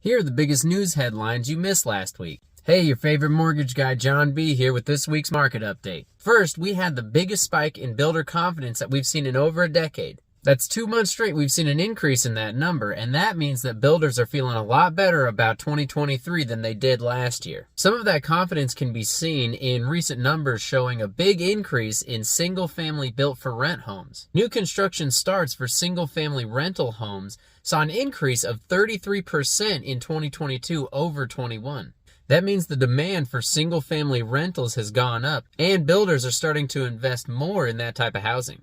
Here are the biggest news headlines you missed last week. Hey, your favorite mortgage guy John B. here with this week's market update. First, we had the biggest spike in builder confidence that we've seen in over a decade. That's 2 months straight we've seen an increase in that number, and that means that builders are feeling a lot better about 2023 than they did last year. Some of that confidence can be seen in recent numbers showing a big increase in single-family built-for-rent homes. New construction starts for single-family rental homes saw an increase of 33% in 2022 over 21. That means the demand for single-family rentals has gone up, and builders are starting to invest more in that type of housing.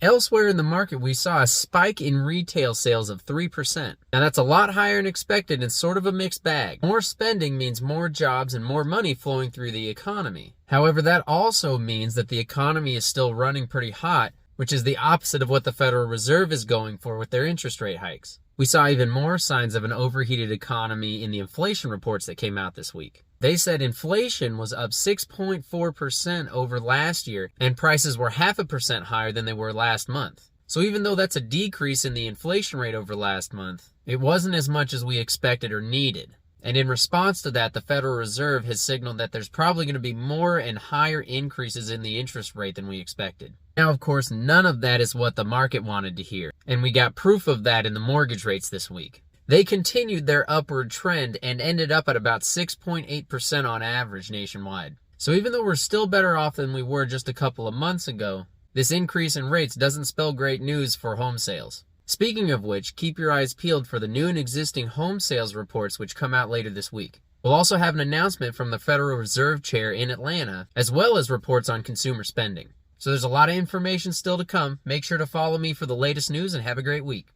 Elsewhere in the market, we saw a spike in retail sales of 3%. Now that's a lot higher than expected and sort of a mixed bag. More spending means more jobs and more money flowing through the economy. However, that also means that the economy is still running pretty hot, which is the opposite of what the Federal Reserve is going for with their interest rate hikes. We saw even more signs of an overheated economy in the inflation reports that came out this week. They said inflation was up 6.4% over last year, and prices were 0.5% higher than they were last month. So even though that's a decrease in the inflation rate over last month, it wasn't as much as we expected or needed. And in response to that, the Federal Reserve has signaled that there's probably going to be more and higher increases in the interest rate than we expected. Now, of course, none of that is what the market wanted to hear, and we got proof of that in the mortgage rates this week. They continued their upward trend and ended up at about 6.8% on average nationwide. So even though we're still better off than we were just a couple of months ago, this increase in rates doesn't spell great news for home sales. Speaking of which, keep your eyes peeled for the new and existing home sales reports which come out later this week. We'll also have an announcement from the Federal Reserve Chair in Atlanta, as well as reports on consumer spending. So there's a lot of information still to come. Make sure to follow me for the latest news and have a great week.